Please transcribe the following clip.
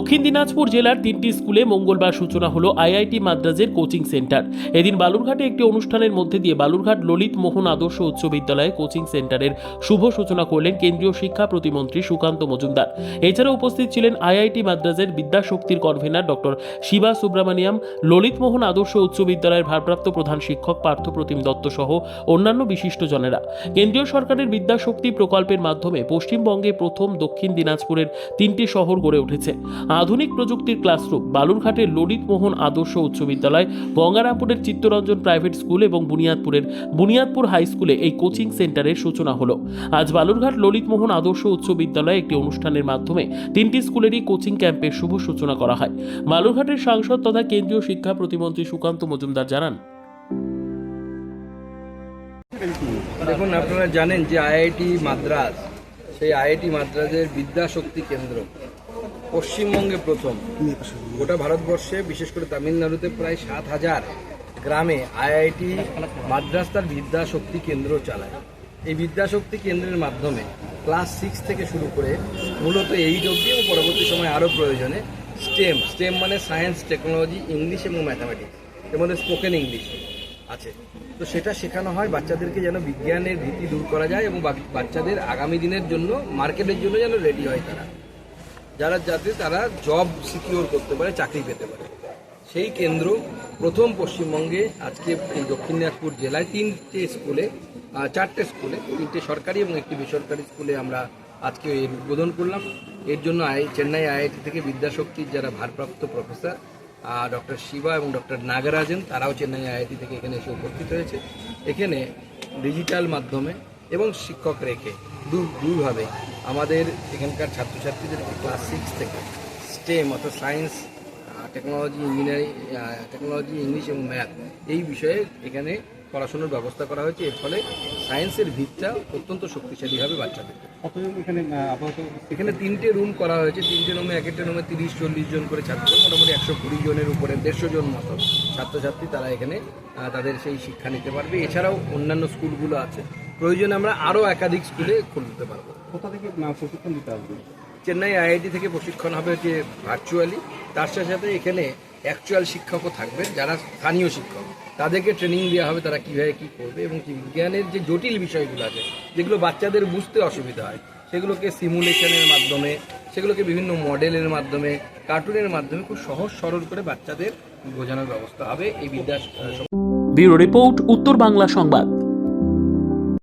দক্ষিণ দিনাজপুর জেলার 3টি স্কুলে মঙ্গলবার সূচনা হলো আইআইটি মাদ্রাজের কোচিং সেন্টার। এদিন বালুরঘাটে একটি অনুষ্ঠানের মধ্যে দিয়ে বালুরঘাট ললিত মোহন আদর্শ উচ্চ বিদ্যালয়ে কোচিং সেন্টারের শুভ সূচনা করলেন কেন্দ্রীয় শিক্ষা প্রতিমন্ত্রী সুকান্ত মজুমদার। এছাড়া উপস্থিত ছিলেন আইআইটি মাদ্রাজের বিদ্যাশক্তির কনভেনার ডক্টর শিবা সুব্রমণিয়াম, ললিত মোহন আদর্শ উচ্চ বিদ্যালয়ের ভারপ্রাপ্ত প্রধান শিক্ষক পার্থপ্রতিম দত্ত সহ অন্যান্য বিশিষ্টজনেরা। কেন্দ্রীয় সরকারের বিদ্যাশক্তি প্রকল্পের মাধ্যমে পশ্চিমবঙ্গে প্রথম দক্ষিণ দিনাজপুরের 3টি শহর গড়ে উঠেছে। আধুনিক প্রযুক্তির ক্লাসরুম বালুরঘাটের ললিত মোহন আদর্শ উচ্চ বিদ্যালয়, গঙ্গারামপুরের চিত্তরঞ্জন প্রাইভেট স্কুল এবং বুনিয়াদপুর হাই স্কুলে এই কোচিং সেন্টারের সূচনা হলো। আজ বালুরঘাট ললিত মোহন আদর্শ উচ্চ বিদ্যালয়ে একটি অনুষ্ঠানের মাধ্যমে 3টি স্কুলেরই কোচিং ক্যাম্পের শুভ সূচনা করা হয়। বালুরঘাটের সাংসদ তথা কেন্দ্রীয় শিক্ষা প্রতিমন্ত্রী সুকান্ত মজুমদার জানান, দেখুন, আপনারা জানেন যে আইআইটি মাদ্রাজ, সেই আইআইটি মাদ্রাজের বিদ্যাশক্তি কেন্দ্র পশ্চিমবঙ্গে প্রথম। গোটা ভারতবর্ষে, বিশেষ করে তামিলনাড়ুতে প্রায় 7,000 গ্রামে আইআইটি মাদ্রাজ তার বিদ্যাশক্তি কেন্দ্র চালায়। এই বিদ্যাশক্তি কেন্দ্রের মাধ্যমে ক্লাস 6 থেকে শুরু করে মূলত 8 অবধি এবং পরবর্তী সময় আরও প্রয়োজনে স্টেম মানে সায়েন্স, টেকনোলজি, ইংলিশ এবং ম্যাথামেটিক্স, এর মধ্যে স্পোকেন ইংলিশ আছে। তো সেটা শেখানো হয় বাচ্চাদেরকে, যেন বিজ্ঞানের ভীতি দূর করা যায় এবং বাচ্চাদের আগামী দিনের জন্য, মার্কেটের জন্য যেন রেডি হয় যাতে তারা জব সিকিউর করতে পারে, চাকরি পেতে পারে। সেই কেন্দ্র প্রথম পশ্চিমবঙ্গে আজকে এই দক্ষিণ দিনাজপুর জেলায় 4টে স্কুলে, 3টে সরকারি এবং একটি বেসরকারি স্কুলে আমরা আজকে এর উদ্বোধন করলাম। এর জন্য চেন্নাই আইআইটি থেকে বিদ্যাশক্তির যারা ভারপ্রাপ্ত প্রফেসর ডক্টর শিবা এবং ডক্টর নাগরাজন, তারাও চেন্নাই আইআইটি থেকে এখানে এসে উপস্থিত হয়েছে। এখানে ডিজিটাল মাধ্যমে এবং শিক্ষক রেখে দুইভাবে আমাদের এখানকার ছাত্রছাত্রীদের ক্লাস 6 থেকে স্টেম অর্থাৎ science, technology, engineering, technology, English এবং ম্যাথ এই বিষয়ে এখানে পড়াশোনার ব্যবস্থা করা হয়েছে। এর ফলে সায়েন্সের ভিতটা অত্যন্ত শক্তিশালী হবে বাচ্চাদের। এখানে 3টে রুম করা হয়েছে। 3টে রুমে, এক একটা রুমে 30-40 জন করে ছাত্র, মোটামুটি 120 জনের উপরে 150 জন মতো ছাত্রছাত্রী তারা এখানে তাদের সেই শিক্ষা নিতে পারবে। এছাড়াও অন্যান্য স্কুলগুলো আছে, প্রয়োজনে আমরা আরও একাধিক স্কুলে খুলতে পারবো। কোথা থেকে প্রশিক্ষণ দিতে হবে? চেন্নাই আইআইটি থেকে প্রশিক্ষণ হবে যে ভার্চুয়ালি, তার সাথে সাথে এখানে অ্যাকচুয়াল শিক্ষকও থাকবেন, যারা স্থানীয় শিক্ষক, তাদেরকে ট্রেনিং দেওয়া হবে তারা কীভাবে কী করবে এবং বিজ্ঞানের যে জটিল বিষয়গুলো আছে, যেগুলো বাচ্চাদের বুঝতে অসুবিধা হয়, সেগুলোকে সিমুলেশনের মাধ্যমে, সেগুলোকে বিভিন্ন মডেলের মাধ্যমে, কার্টুনের মাধ্যমে খুব সহজ সরল করে বাচ্চাদের বোঝানোর ব্যবস্থা হবে এই ব্যুরো রিপোর্ট, উত্তর বাংলা সংবাদ।